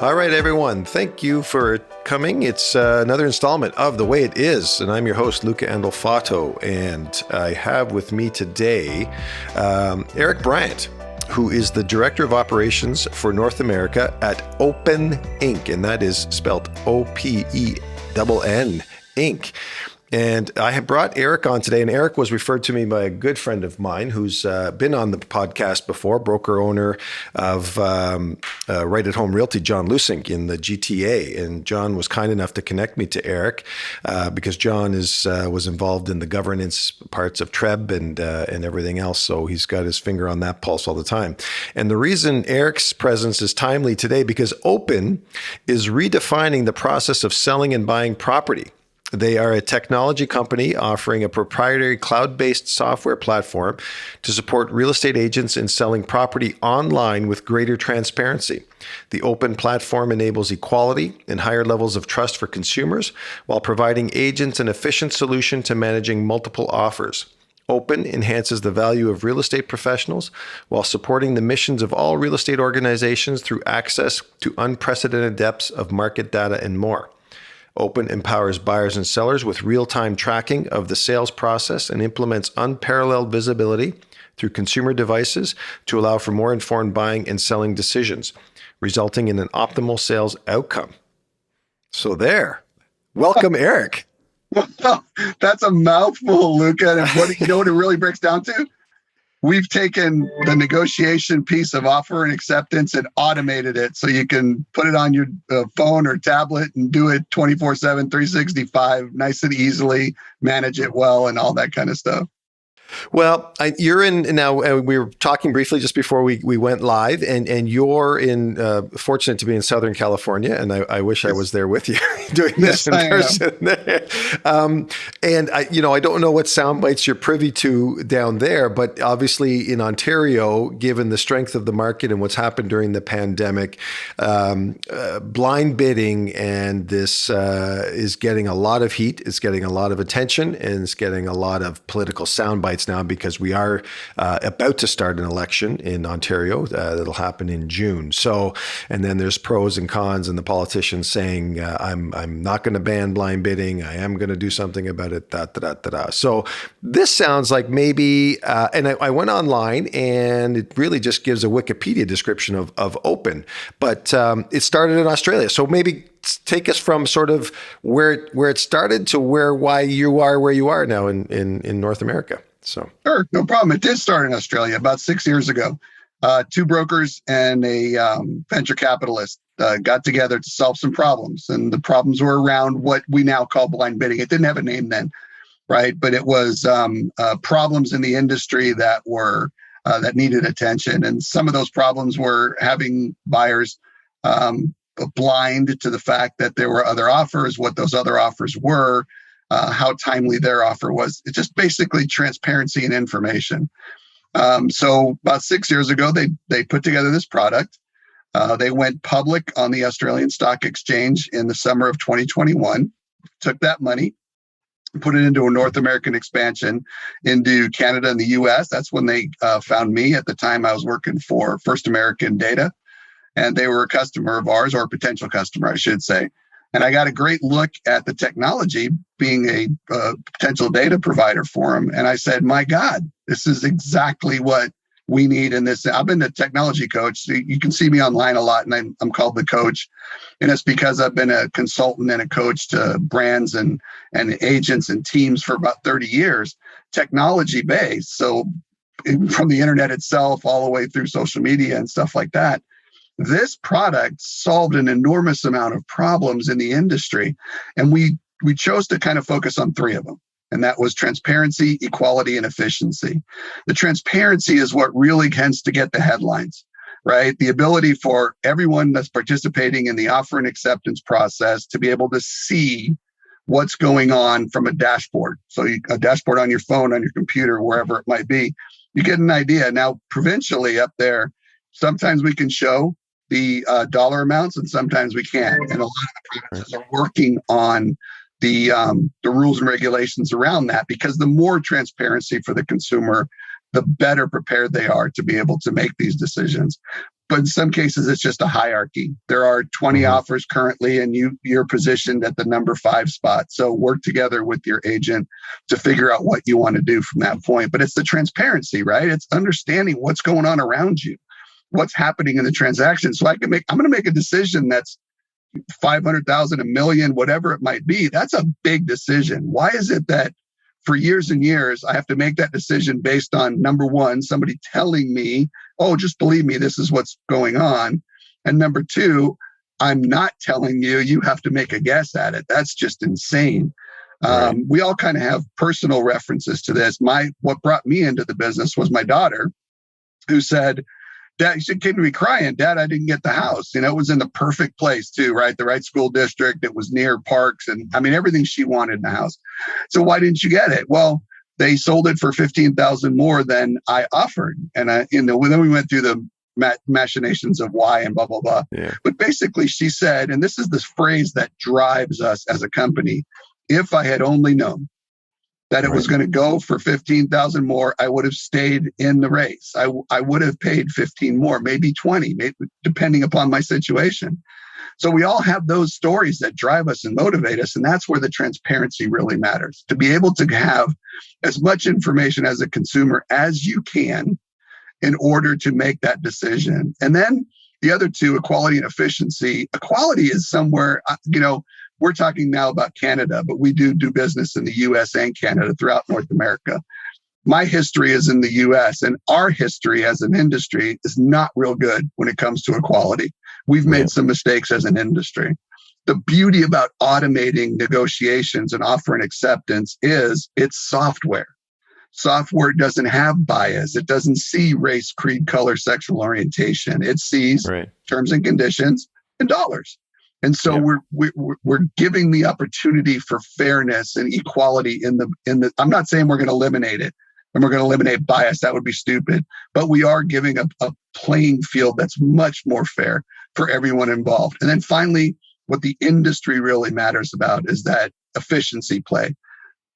All right, everyone. Thank you for coming. It's another installment of The Way It Is, and I'm your host, Luca Andolfato, and I have with me today Eric Bryant, who is the Director of Operations for North America at Openn Inc., and that is spelled Openn Inc. And I have brought Eric on today, and Eric was referred to me by a good friend of mine who's been on the podcast before, broker owner of Right at Home Realty, John Lusink in the GTA. And John was kind enough to connect me to Eric because John was involved in the governance parts of TREB and everything else. So he's got his finger on that pulse all the time. And the reason Eric's presence is timely today because Openn is redefining the process of selling and buying property. They are a technology company offering a proprietary cloud-based software platform to support real estate agents in selling property online with greater transparency. The Openn platform enables equality and higher levels of trust for consumers while providing agents an efficient solution to managing multiple offers. Openn enhances the value of real estate professionals while supporting the missions of all real estate organizations through access to unprecedented depths of market data and more. Openn empowers buyers and sellers with real-time tracking of the sales process and implements unparalleled visibility through consumer devices to allow for more informed buying and selling decisions, resulting in an optimal sales outcome. So there. Welcome, Eric. Well, that's a mouthful, Luca. And you know what it really breaks down to? We've taken the negotiation piece of offer and acceptance and automated it so you can put it on your phone or tablet and do it 24/7, 365, nice and easily, manage it well, and all that kind of stuff. Well, you're in now. We were talking briefly just before we went live, and you're fortunate to be in Southern California, and I wish I was there with you doing this in person. And I don't know what sound bites you're privy to down there, but obviously in Ontario, given the strength of the market and what's happened during the pandemic, blind bidding and this is getting a lot of heat. It's getting a lot of attention, and it's getting a lot of political sound bites now because we are about to start an election in Ontario that'll happen in June. So, and then there's pros and cons, and the politicians saying, I'm not going to ban blind bidding. I am going to do something about it. So this sounds like maybe, and I went online and it really just gives a Wikipedia description of Openn, but it started in Australia. So maybe take us from sort of where it started to why you are where you are now in North America. So sure, no problem. It did start in Australia about 6 years ago. Two brokers and a venture capitalist got together to solve some problems, and the problems were around what we now call blind bidding. It didn't have a name then, right? But it was problems in the industry that were that needed attention, and some of those problems were having buyers blind to the fact that there were other offers, what those other offers were. How timely their offer was. It's just basically transparency and information. So about 6 years ago, they put together this product. They went public on the Australian Stock Exchange in the summer of 2021, took that money, put it into a North American expansion into Canada and the US. That's when they found me. At the time, I was working for First American Data, and they were a customer of ours, or a potential customer, I should say. And I got a great look at the technology being a potential data provider for them. And I said, my God, this is exactly what we need in this. I've been a technology coach. So you can see me online a lot, and I'm called the coach. And it's because I've been a consultant and a coach to brands and agents and teams for about 30 years, technology based. So from the internet itself all the way through social media and stuff like that. This product solved an enormous amount of problems in the industry, and we chose to kind of focus on three of them, and that was transparency, equality, and efficiency. The transparency is what really tends to get the headlines, right? The ability for everyone that's participating in the offer and acceptance process to be able to see what's going on from a dashboard. So a dashboard on your phone, on your computer, wherever it might be, you get an idea. Now, provincially up there, sometimes we can show the dollar amounts, and sometimes we can't. And a lot of the provinces are working on the rules and regulations around that, because the more transparency for the consumer, the better prepared they are to be able to make these decisions. But in some cases, it's just a hierarchy. There are 20 offers currently, and you're positioned at the number 5 spot. So work together with your agent to figure out what you want to do from that point. But it's the transparency, right? It's understanding what's going on around you, what's happening in the transaction. So I'm going to make a decision that's 500,000, a million, whatever it might be. That's a big decision. Why is it that for years and years, I have to make that decision based on, number one, somebody telling me, oh, just believe me, this is what's going on. And number two, I'm not telling you, you have to make a guess at it. That's just insane. Right. We all kind of have personal references to this. What brought me into the business was my daughter, who said, Dad, she came to me crying, Dad, I didn't get the house. It was in the perfect place too, right? The right school district. It was near parks and everything she wanted in the house. So why didn't you get it? Well, they sold it for $15,000 more than I offered. And then we went through the machinations of why and blah, blah, blah. Yeah. But basically she said, and this is this phrase that drives us as a company, if I had only known that it was going to go for 15,000 more, I would have stayed in the race. I would have paid 15 more, maybe 20, maybe depending upon my situation. So we all have those stories that drive us and motivate us. And that's where the transparency really matters. To be able to have as much information as a consumer as you can in order to make that decision. And then the other two, equality and efficiency. Equality is somewhere, we're talking now about Canada, but we do business in the US and Canada throughout North America. My history is in the US, and our history as an industry is not real good when it comes to equality. We've made some mistakes as an industry. The beauty about automating negotiations and offer and acceptance is it's software. Software doesn't have bias. It doesn't see race, creed, color, sexual orientation. It sees terms and conditions and dollars. And so we're giving the opportunity for fairness and equality in the. I'm not saying we're going to eliminate it and we're going to eliminate bias. That would be stupid. But we are giving a playing field that's much more fair for everyone involved. And then finally, what the industry really matters about is that efficiency play.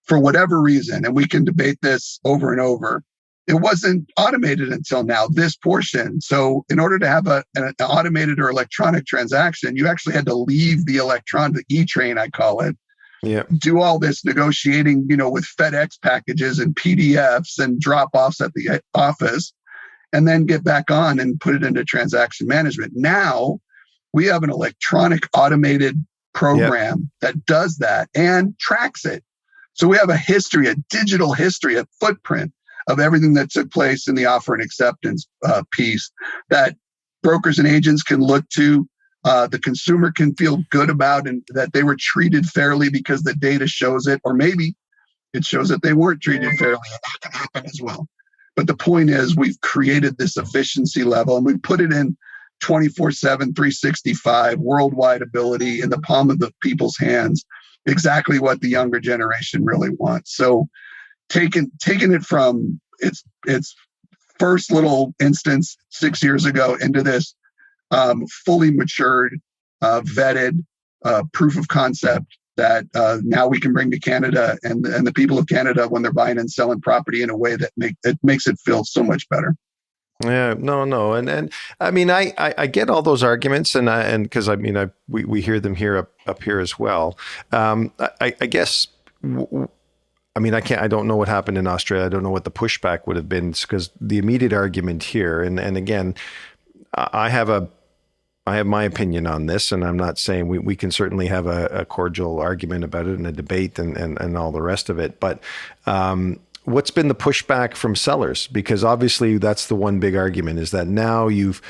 For whatever reason, and we can debate this over and over, it wasn't automated until now, this portion. So in order to have an automated or electronic transaction, you actually had to leave the the E-train, I call it, do all this negotiating, with FedEx packages and PDFs and drop-offs at the office, and then get back on and put it into transaction management. Now we have an electronic automated program that does that and tracks it. So we have a history, a digital history, a footprint of everything that took place in the offer and acceptance piece that brokers and agents can look to. The consumer can feel good about, and that they were treated fairly because the data shows it, or maybe it shows that they weren't treated fairly. And that can happen as well. But the point is, we've created this efficiency level and we put it in 24/7, 365 worldwide ability in the palm of the people's hands, exactly what the younger generation really wants. So taking it from its first little instance 6 years ago into this fully matured, vetted proof of concept that now we can bring to Canada and the people of Canada when they're buying and selling property in a way that makes it feel so much better. Yeah, no. And I get all those arguments and because we hear them here up here as well. I guess, I don't know what happened in Australia. I don't know what the pushback would have been, because the immediate argument here, and again, I have my opinion on this, and I'm not saying we can certainly have a cordial argument about it and a debate and all the rest of it. But what's been the pushback from sellers? Because obviously that's the one big argument, is that now you've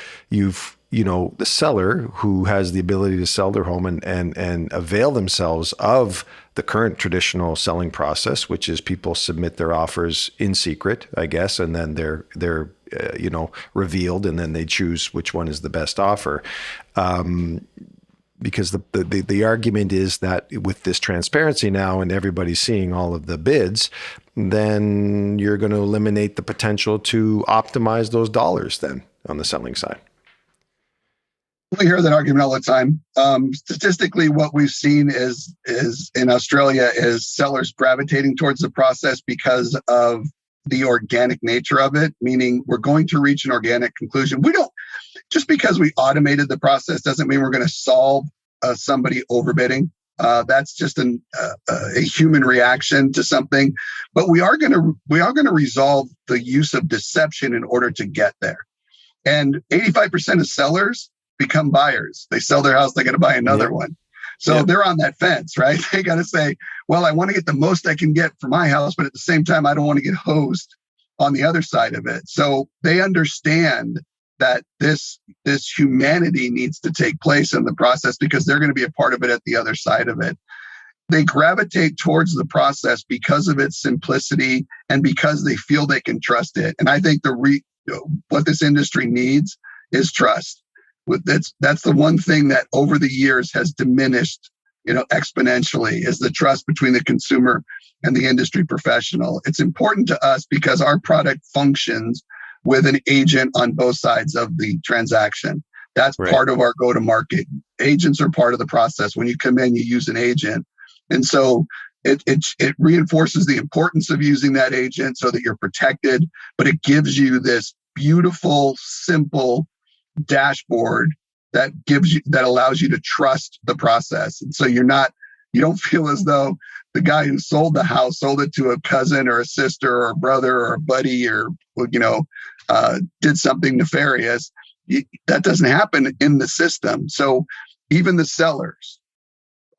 the seller who has the ability to sell their home and avail themselves of the current traditional selling process, which is people submit their offers in secret, I guess, and then they're revealed, and then they choose which one is the best offer. Because the argument is that with this transparency now and everybody's seeing all of the bids, then you're going to eliminate the potential to optimize those dollars then on the selling side. We hear that argument all the time. Statistically, what we've seen is in Australia is sellers gravitating towards the process because of the organic nature of it, meaning we're going to reach an organic conclusion. just because we automated the process doesn't mean we're going to solve somebody overbidding. That's just a human reaction to something, but we are going to resolve the use of deception in order to get there. And 85% of sellers become buyers. They sell their house, they got to buy another one. So they're on that fence, right? They got to say, well, I want to get the most I can get for my house, but at the same time, I don't want to get hosed on the other side of it. So they understand that this humanity needs to take place in the process because they're going to be a part of it at the other side of it. They gravitate towards the process because of its simplicity and because they feel they can trust it. And I think what this industry needs is trust. That's the one thing that over the years has diminished, exponentially, is the trust between the consumer and the industry professional. It's important to us because our product functions with an agent on both sides of the transaction. That's right. Part of our go-to-market. Agents are part of the process. When you come in, you use an agent. And so it reinforces the importance of using that agent so that you're protected, but it gives you this beautiful, simple dashboard that allows you to trust the process. And so you don't feel as though the guy who sold the house sold it to a cousin or a sister or a brother or a buddy or, did something nefarious. That doesn't happen in the system. So even the sellers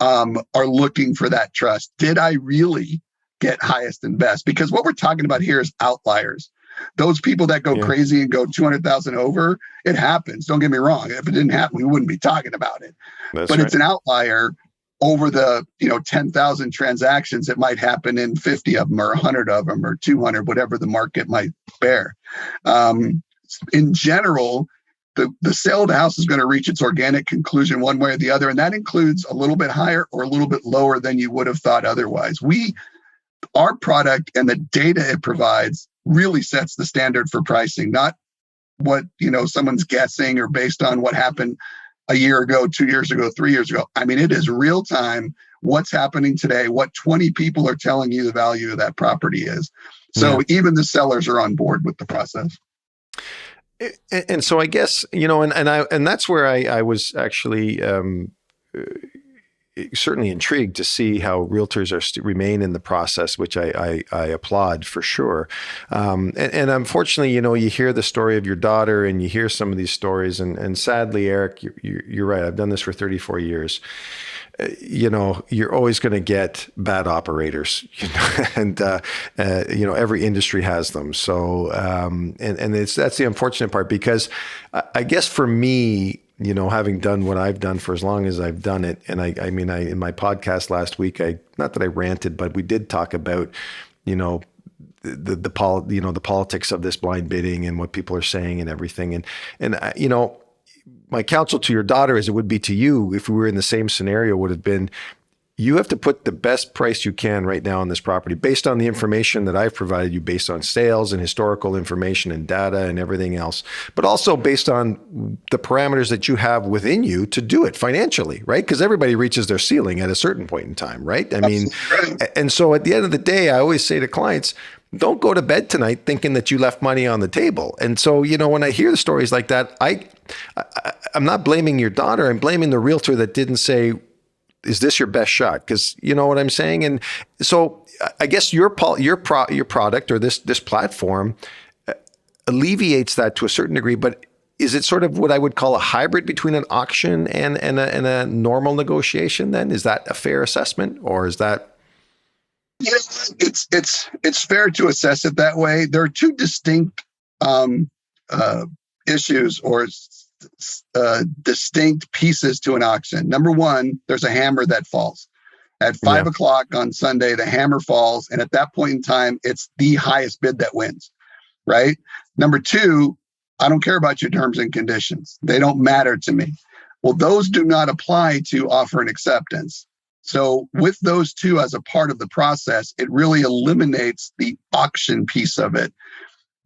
are looking for that trust. Did I really get highest and best? Because what we're talking about here is outliers. Those people that go crazy and go 200,000 over, it happens. Don't get me wrong. If it didn't happen, we wouldn't be talking about it. But right. It's an outlier over the 10,000 transactions. It might happen in 50 of them or 100 of them or 200, whatever the market might bear. In general, the sale of the house is going to reach its organic conclusion one way or the other, and that includes a little bit higher or a little bit lower than you would have thought otherwise. Our product and the data it provides really sets the standard for pricing, not what someone's guessing or based on what happened a year ago, 2 years ago, 3 years ago. I mean, it is real time. What's happening today? What 20 people are telling you the value of that property is. So even the sellers are on board with the process. And so I guess, and that's where I was actually certainly intrigued to see how realtors remain in the process, which I applaud for sure. And unfortunately, you hear the story of your daughter and you hear some of these stories. And sadly, Eric, you're right. I've done this for 34 years. You're always going to get bad operators, and every industry has them. So, that's the unfortunate part, because I guess for me, having done what I've done for as long as I've done it, and I in my podcast last week, not that I ranted, but we did talk about, the politics of this blind bidding and what people are saying and everything, and my counsel to your daughter, as it would be to you if we were in the same scenario, would have been, you have to put the best price you can right now on this property based on the information that I've provided you, based on sales and historical information and data and everything else, but also based on the parameters that you have within you to do it financially, right? Because everybody reaches their ceiling at a certain point in time, right? And so at the end of the day, I always say to clients, don't go to bed tonight thinking that you left money on the table. And so, when I hear the stories like that, I'm not blaming your daughter. I'm blaming the realtor that didn't say, is this your best shot? Because you know what I'm saying? And so I guess your product or this platform alleviates that to a certain degree, but is it sort of what I would call a hybrid between an auction and a normal negotiation then? Is that a fair assessment, or is that? Yeah, it's fair to assess it that way. There are two distinct issues or distinct pieces to an auction. Number one, there's a hammer that falls. At 5 o'clock on Sunday, the hammer falls, and at that point in time, it's the highest bid that wins, right? Number two, I don't care about your terms and conditions. They don't matter to me. Well, those do not apply to offer and acceptance. So with those two as a part of the process, it really eliminates the auction piece of it.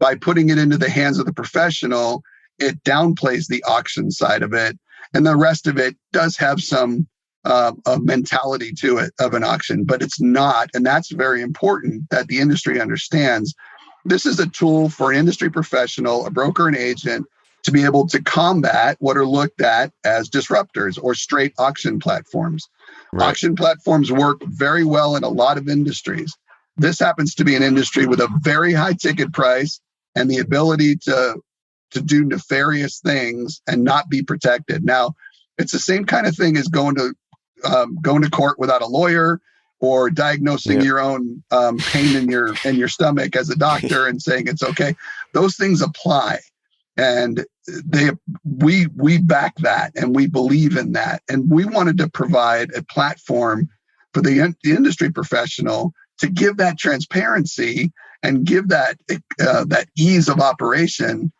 By putting it into the hands of the professional, it downplays the auction side of it. And the rest of it does have some a mentality to it of an auction, but it's not. And that's very important that the industry understands. This is a tool for an industry professional, a broker, an agent, to be able to combat what are looked at as disruptors or straight auction platforms. Right. Auction platforms work very well in a lot of industries. This happens to be an industry with a very high ticket price and the ability to do nefarious things and not be protected. Now, it's the same kind of thing as going to court without a lawyer, or diagnosing your own pain in your stomach as a doctor and saying it's okay. Those things apply, and we back that, and we believe in that, and we wanted to provide a platform for the industry professional to give that transparency and give that ease of operation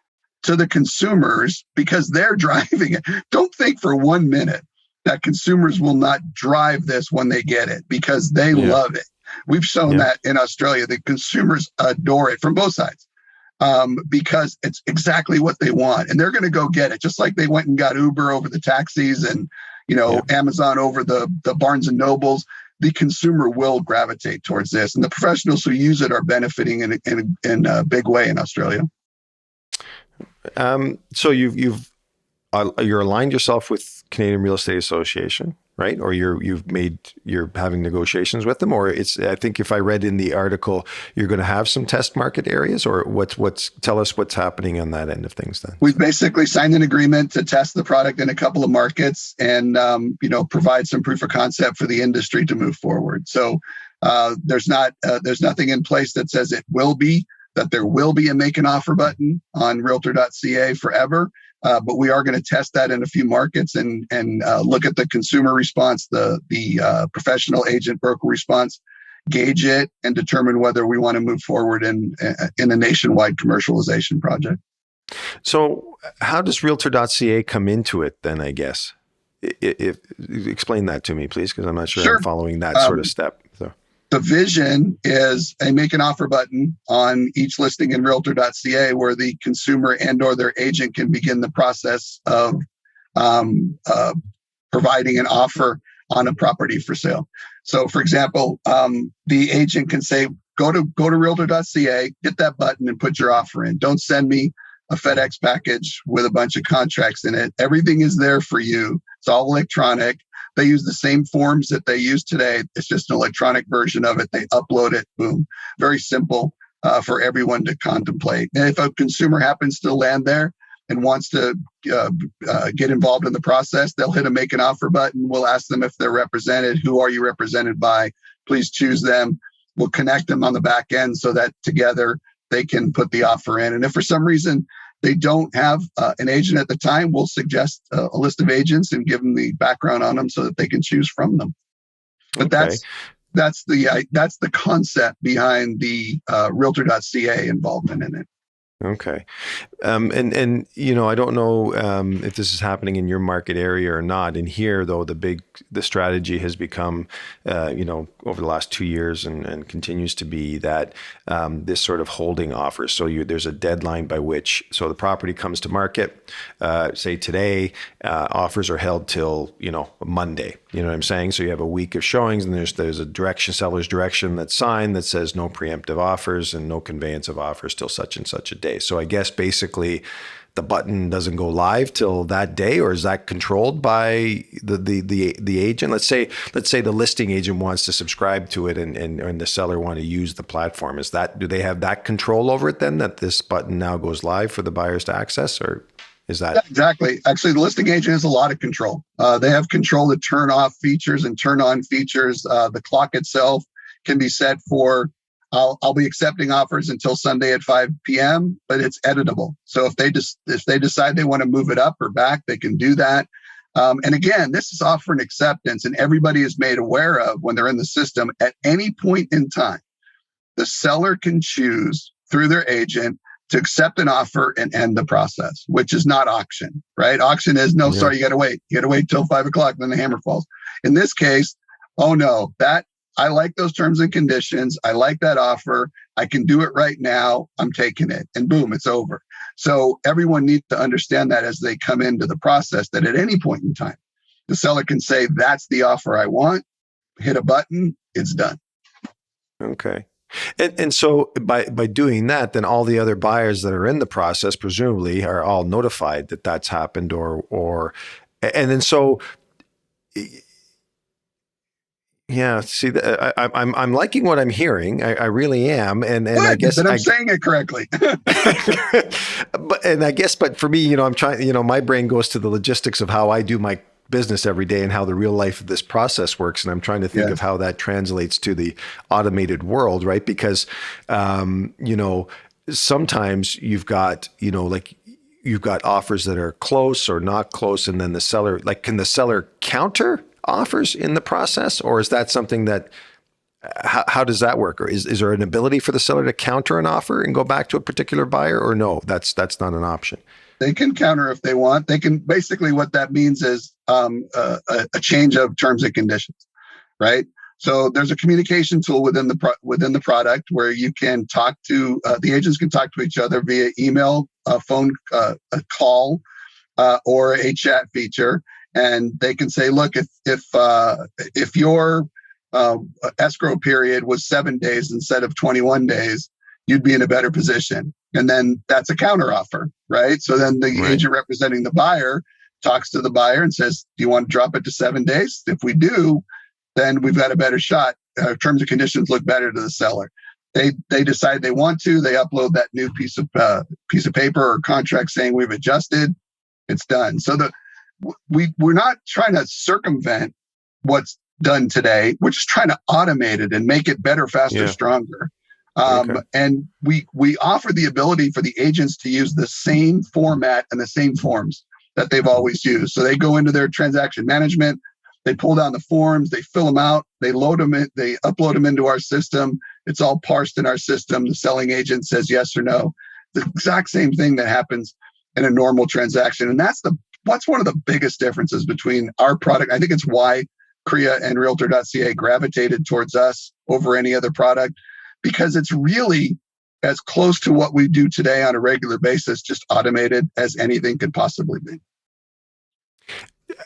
to the consumers, because they're driving it. Don't think for 1 minute that consumers will not drive this when they get it, because they love it. We've shown that in Australia. The consumers adore it from both sides, because it's exactly what they want, and they're going to go get it, just like they went and got Uber over the taxis and Amazon over the Barnes and Nobles. The consumer will gravitate towards this, and the professionals who use it are benefiting in a big way in Australia. So you're aligned yourself with Canadian Real Estate Association, right? Or you're having negotiations with them, or I think if I read in the article, you're going to have some test market areas, or tell us what's happening on that end of things then. We've basically signed an agreement to test the product in a couple of markets and provide some proof of concept for the industry to move forward. So there's nothing in place that says there will be a make an offer button on realtor.ca forever. But we are going to test that in a few markets and look at the consumer response, the professional agent broker response, gauge it, and determine whether we want to move forward in a nationwide commercialization project. So how does realtor.ca come into it then, I guess? Explain that to me, please, because I'm not sure I'm following that sort of step. So. The vision is a make an offer button on each listing in realtor.ca where the consumer and or their agent can begin the process of providing an offer on a property for sale. So, for example, the agent can say, go to realtor.ca, hit that button and put your offer in. Don't send me a FedEx package with a bunch of contracts in it. Everything is there for you. It's all electronic. They use the same forms that they use today. It's just an electronic version of it. They upload it. Boom. Very simple for everyone to contemplate. And if a consumer happens to land there and wants to get involved in the process, they'll hit a make an offer button. We'll ask them if they're represented. Who are you represented by? Please choose them. We'll connect them on the back end so that together they can put the offer in. And if for some reason they don't have an agent at the time, we'll suggest a list of agents and give them the background on them so that they can choose from them. But that's the concept behind the realtor.ca involvement in it. Okay. And I don't know if this is happening in your market area or not. In here, though, the strategy has become, over the last 2 years and continues to be that this sort of holding offers. So there's a deadline by which, so the property comes to market, say today, offers are held till, Monday. You know what I'm saying? So you have a week of showings, and there's a seller's direction that's signed that says no preemptive offers and no conveyance of offers till such and such a day. So I guess basically the button doesn't go live till that day, or is that controlled by the agent? Let's say the listing agent wants to subscribe to it and the seller want to use the platform. Do they have that control over it then, that this button now goes live for the buyers to access, or is that? Yeah, exactly. Actually, the listing agent has a lot of control. They have control to turn off features and turn on features. The clock itself can be set for I'll be accepting offers until Sunday at 5 p.m., but it's editable. So if they decide they want to move it up or back, they can do that. And again, this is offer and acceptance, and everybody is made aware of when they're in the system at any point in time. The seller can choose through their agent to accept an offer and end the process, which is not auction, right? Auction is sorry, you got to wait. You got to wait till 5 o'clock, then the hammer falls. In this case, oh no, I like those terms and conditions. I like that offer. I can do it right now. I'm taking it, and boom, it's over. So everyone needs to understand that as they come into the process, that at any point in time, the seller can say, that's the offer I want, hit a button, it's done. Okay. And so by doing that, then all the other buyers that are in the process presumably are all notified that that's happened, and then so yeah. See, I'm liking what I'm hearing. I really am, and I Good, guess then I'm saying it correctly. but for me, I'm trying. My brain goes to the logistics of how I do my business every day and how the real life of this process works. And I'm trying to think of how that translates to the automated world, right? Because, sometimes you've got, you've got offers that are close or not close. And then the seller, can the seller counter offers in the process? Or is that something that, how does that work? Or is there an ability for the seller to counter an offer and go back to a particular buyer, or no, that's not an option? They can counter if they want. They can basically, what that means is a change of terms and conditions, right? So there's a communication tool within the product where you can talk to the agents can talk to each other via email, phone, a call, or a chat feature, and they can say, look, if your escrow period was 7 days instead of 21 days, you'd be in a better position. And then that's a counter offer, right? So then the agent representing the buyer talks to the buyer and says, do you want to drop it to 7 days? If we do, then we've got a better shot. Terms and conditions look better to the seller. They decide they want to, they upload that new piece of paper or contract saying we've adjusted, it's done. So we're not trying to circumvent what's done today. We're just trying to automate it and make it better, faster, stronger. And we offer the ability for the agents to use the same format and the same forms that they've always used. So they go into their transaction management, they pull down the forms, they fill them out, they load them in, they upload them into our system. It's all parsed in our system. The selling agent says yes or no. The exact same thing that happens in a normal transaction. And that's one of the biggest differences between our product. I think it's why CREA and Realtor.ca gravitated towards us over any other product, because it's really as close to what we do today on a regular basis, just automated, as anything could possibly be.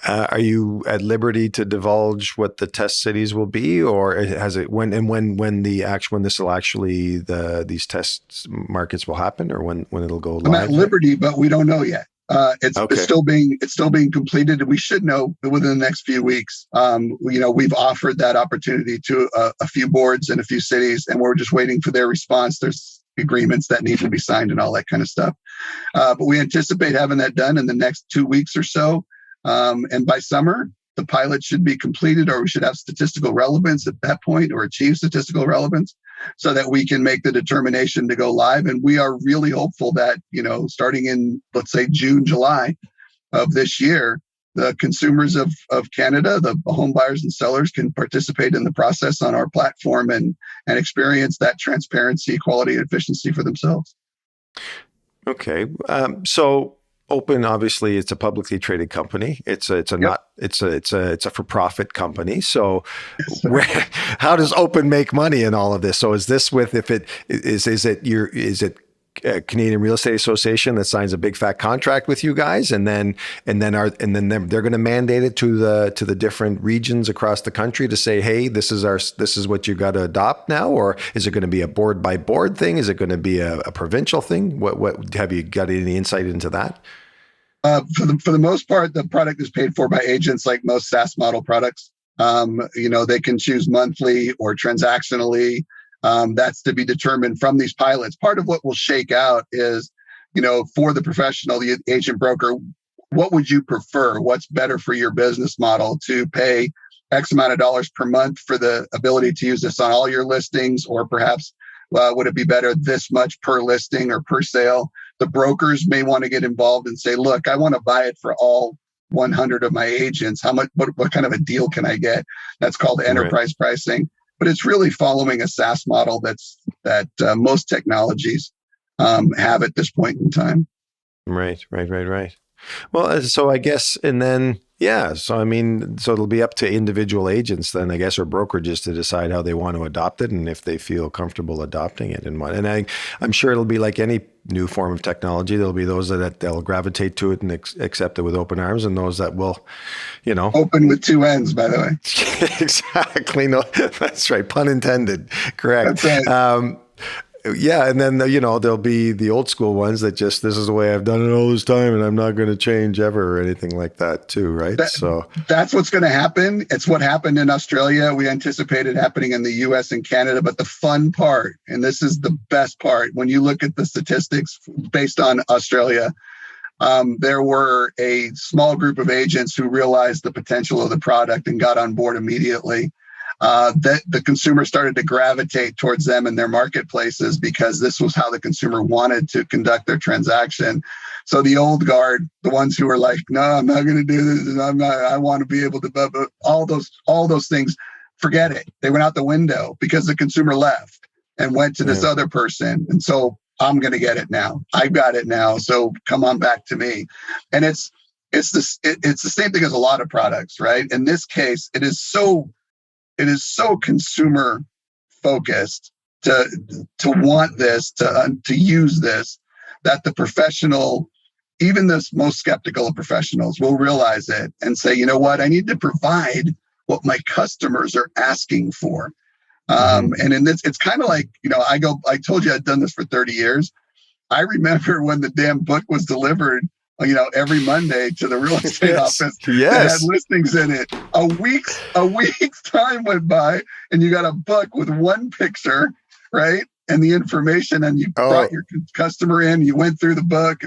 Are you at liberty to divulge what the test cities will be, or has it when these test markets will happen, or when it'll go live? I'm at liberty, but we don't know yet. It's still being completed, and we should know within the next few weeks. We've offered that opportunity to a few boards in a few cities, and we're just waiting for their response. There's agreements that need to be signed and all that kind of stuff. But we anticipate having that done in the next 2 weeks or so. And by summer, the pilot should be completed, or we should have statistical relevance at that point, or achieve statistical relevance, so that we can make the determination to go live. And we are really hopeful that, starting in, let's say, June, July of this year, the consumers of Canada, the home buyers and sellers, can participate in the process on our platform and experience that transparency, quality, and efficiency for themselves. Okay. So Openn, obviously, it's a publicly traded company. It's a for-profit company. So, how does Openn make money in all of this? So, is this is it Canadian Real Estate Association that signs a big fat contract with you guys, and then they're going to mandate it to the different regions across the country to say, hey, this is what you got to adopt now, or is it going to be a board by board thing? Is it going to be a provincial thing? What have you got any insight into that? For the most part, the product is paid for by agents, like most SaaS model products. They can choose monthly or transactionally. That's to be determined from these pilots. Part of what will shake out is, for the professional, the agent broker, what would you prefer? What's better for your business model? To pay X amount of dollars per month for the ability to use this on all your listings, or perhaps would it be better this much per listing or per sale? The brokers may want to get involved and say, look, I want to buy it for all 100 of my agents. How much? What kind of a deal can I get? That's called enterprise pricing. But it's really following a SaaS model that most technologies have at this point in time. Right. Well, so I guess, and then Yeah. So, I mean, so it'll be up to individual agents then, I guess, or brokerages to decide how they want to adopt it and if they feel comfortable adopting it and what. And I'm sure it'll be like any new form of technology. There'll be those that they'll gravitate to it and accept it with open arms, and those that will, you know. Open with two ends, by the way. Exactly. No, that's right. Pun intended. Correct. That's right. Yeah, and then there'll be the old school ones that just this is the way I've done it all this time, and I'm not going to change ever or anything like that too, right? That's what's going to happen. It's what happened in Australia. We anticipated happening in the U.S. and Canada, but the fun part, and this is the best part, when you look at the statistics based on Australia, there were a small group of agents who realized the potential of the product and got on board immediately. That the consumer started to gravitate towards them in their marketplaces because this was how the consumer wanted to conduct their transaction. So the old guard, the ones who were like, no, I'm not going to do this. I want to be able to, but all those things, forget it. They went out the window because the consumer left and went to this other person. And so I'm going to get it now. I've got it now. So come on back to me. And it's the same thing as a lot of products, right? In this case, it is so consumer focused to want this, to use this, that the professional, even the most skeptical of professionals, will realize it and say, you know what, I need to provide what my customers are asking for. And in this, it's kind of like, I told you I'd done this for 30 years. I remember when the damn book was delivered, every Monday to the real estate office that had listings in it. A week's time went by, and you got a book with one picture, right? And the information, and you brought your customer in, you went through the book.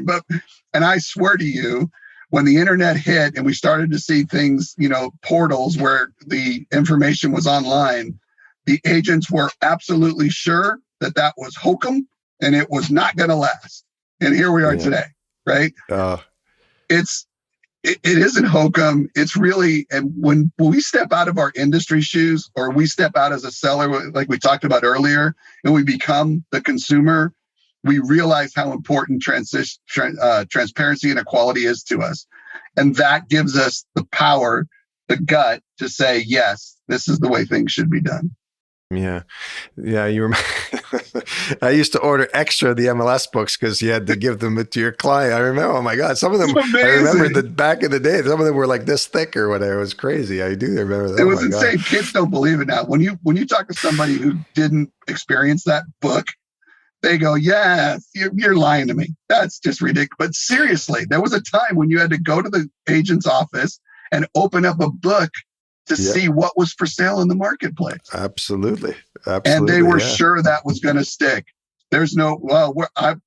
And I swear to you, when the internet hit and we started to see things, portals where the information was online, the agents were absolutely sure that was hokum and it was not going to last. And here we are today. Right? It isn't hokum. It's really, and when we step out of our industry shoes, or we step out as a seller, like we talked about earlier, and we become the consumer, we realize how important transparency and equality is to us. And that gives us the power, the gut to say, yes, this is the way things should be done. Yeah. I used to order extra the MLS books because you had to give them to your client. I remember, oh my God, some of them, I remember that back in the day, some of them were like this thick or whatever. It was crazy. I do remember that. It was insane. God. Kids don't believe it now. When you talk to somebody who didn't experience that book, they go, yeah, you're lying to me. That's just ridiculous. But seriously, there was a time when you had to go to the agent's office and open up a book to see what was for sale in the marketplace. Absolutely. And they were sure that was going to stick. There's no,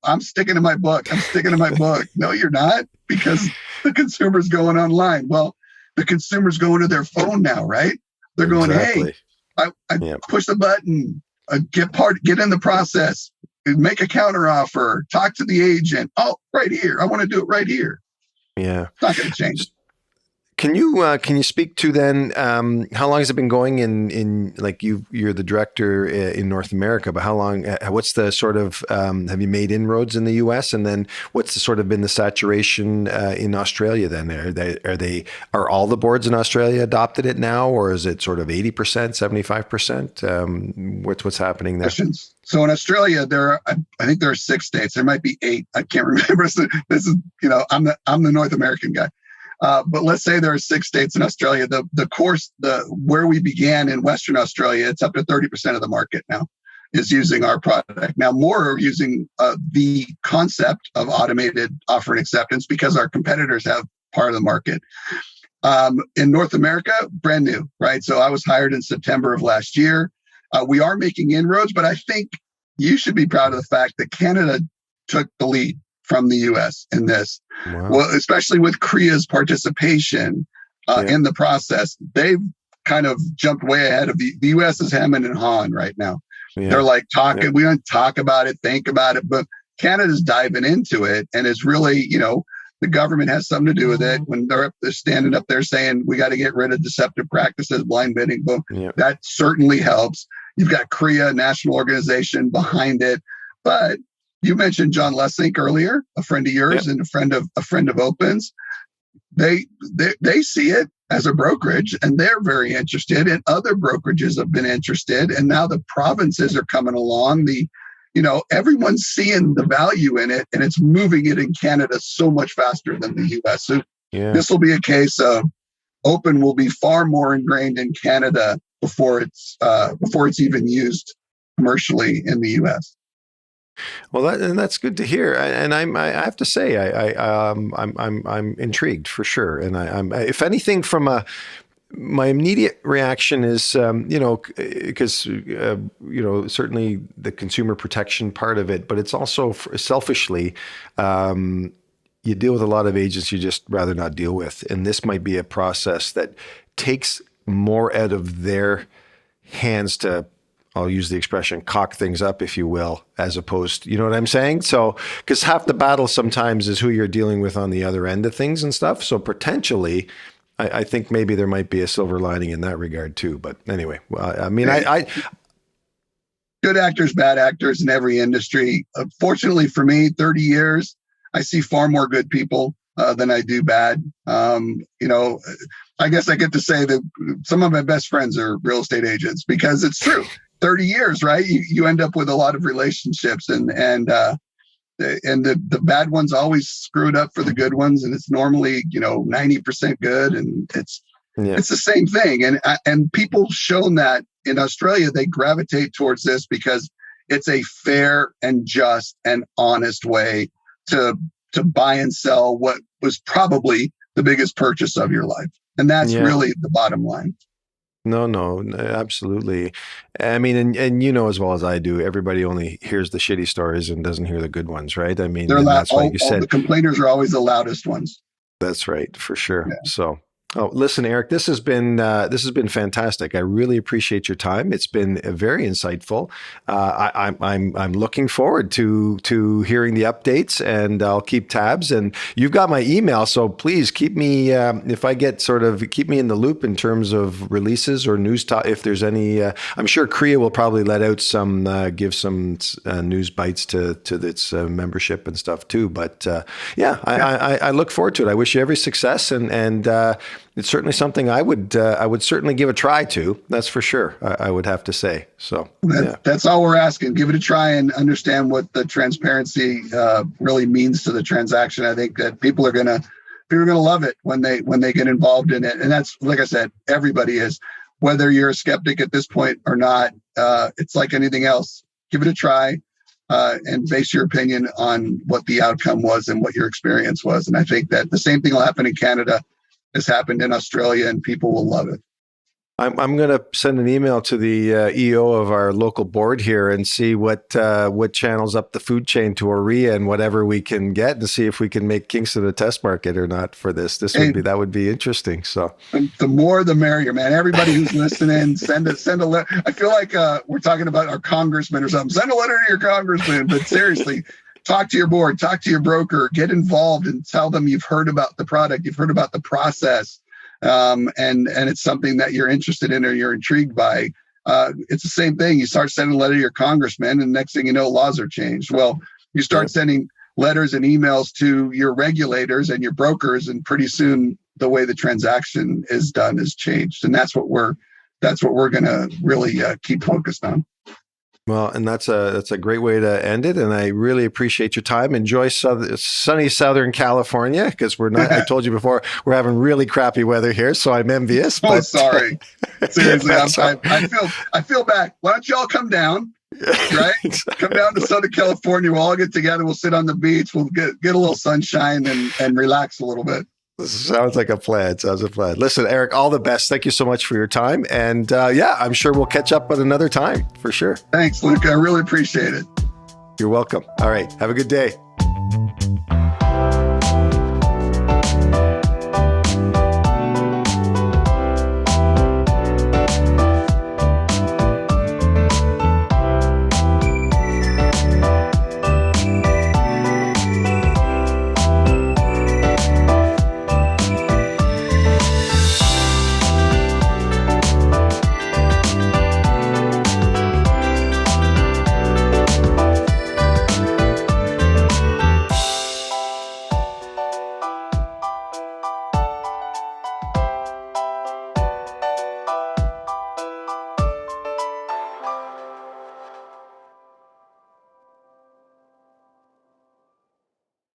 I'm sticking to my book. I'm sticking to my book. No, you're not, because the consumer's going online. Well, the consumer's going to their phone now, right? They're going, hey, I push the button, get in the process, make a counter offer, talk to the agent. Oh, right here. I want to do it right here. Yeah. It's not going to change. Can you speak to then how long has it been going in like you're the director in North America, but how long? What's the sort of have you made inroads in the U.S. and then what's the sort of been the saturation in Australia? Then are all the boards in Australia adopted it now, or is it sort of 80%, 75%? What's happening there? Questions. So in Australia, I think there are 6 states. There might be 8. I can't remember. So this is I'm the North American guy. But let's say there are 6 states in Australia. Where we began in Western Australia, it's up to 30% of the market now is using our product. Now more are using the concept of automated offer and acceptance because our competitors have part of the market. In North America, brand new, right? So I was hired in September of last year. We are making inroads, but I think you should be proud of the fact that Canada took the lead from the U.S. in this. Wow. Well, especially with Korea's participation in the process. They've kind of jumped way ahead of the U.S. is hemming and hawing right now. Yeah. They're like talking, we don't talk about it, think about it, but Canada's diving into it, and it's really, the government has something to do with it. When they're standing up there saying, we got to get rid of deceptive practices, blind bidding, boom, that certainly helps. You've got Korea, national organization behind it. But you mentioned John Lessink earlier, a friend of yours and a friend of Openn's. they see it as a brokerage, and they're very interested, and other brokerages have been interested, and now the provinces are coming along. Everyone's seeing the value in it, and it's moving it in Canada so much faster than the US. So This will be a case of Openn will be far more ingrained in Canada before it's even used commercially in the US. Well, that's good to hear, and I have to say I'm intrigued for sure, and I'm if anything my immediate reaction is because certainly the consumer protection part of it, but it's also selfishly you deal with a lot of agents you just rather not deal with, and this might be a process that takes more out of their hands to, I'll use the expression, cock things up, if you will, as opposed to, you know what I'm saying? So, because half the battle sometimes is who you're dealing with on the other end of things and stuff. So potentially, I think maybe there might be a silver lining in that regard too. But anyway, good actors, bad actors in every industry. Fortunately for me, 30 years, I see far more good people than I do bad. I guess I get to say that some of my best friends are real estate agents, because it's true. 30 years, right? You end up with a lot of relationships, and the bad ones always screw it up for the good ones, and it's normally 90% good, and it's the same thing. And people shown that in Australia, they gravitate towards this because it's a fair and just and honest way to buy and sell what was probably the biggest purchase of your life, and that's really the bottom line. No, absolutely. I mean, and as well as I do, everybody only hears the shitty stories and doesn't hear the good ones, right? I mean, that's why you said the complainers are always the loudest ones. That's right, for sure. Yeah. So, listen, Eric, this has been fantastic. I really appreciate your time. It's been very insightful. I'm looking forward to hearing the updates, and I'll keep tabs. And you've got my email, so please keep me if I get keep me in the loop in terms of releases or news. If there's any, I'm sure CREA will probably let out give some news bites to its membership and stuff too. But I look forward to it. I wish you every success, and it's certainly something I would certainly give a try to. That's for sure. I would have to say. So that's all we're asking. Give it a try and understand what the transparency really means to the transaction. I think that people are gonna love it when they get involved in it. And that's, like I said, everybody is. Whether you're a skeptic at this point or not, it's like anything else. Give it a try. And base your opinion on what the outcome was and what your experience was. And I think that the same thing will happen in Canada has happened in Australia, and people will love it. I'm going to send an email to the EO of our local board here and see what channels up the food chain to Aurea and whatever we can get, and see if we can make Kingston a test market or not for this. That would be interesting. So the more the merrier, man. Everybody who's listening, send a letter. I feel like we're talking about our congressman or something. Send a letter to your congressman, but seriously. Talk to your board, talk to your broker, get involved, and tell them you've heard about the product, you've heard about the process, and it's something that you're interested in or you're intrigued by. It's the same thing. You start sending a letter to your congressman, and next thing you know, laws are changed. Well, you start sending letters and emails to your regulators and your brokers, and pretty soon the way the transaction is done is changed. And that's what we're going to really keep focused on. Well, and that's a great way to end it. And I really appreciate your time. Enjoy sunny Southern California, because we're not, I told you before, we're having really crappy weather here. So I'm envious. Oh, sorry. Seriously, I feel bad. Why don't y'all come down? Right? Come down to Southern California. We'll all get together. We'll sit on the beach. We'll get a little sunshine and relax a little bit. Sounds like a plan. Listen, Eric, all the best. Thank you so much for your time. And I'm sure we'll catch up at another time for sure. Thanks, Luca. I really appreciate it. You're welcome. All right. Have a good day.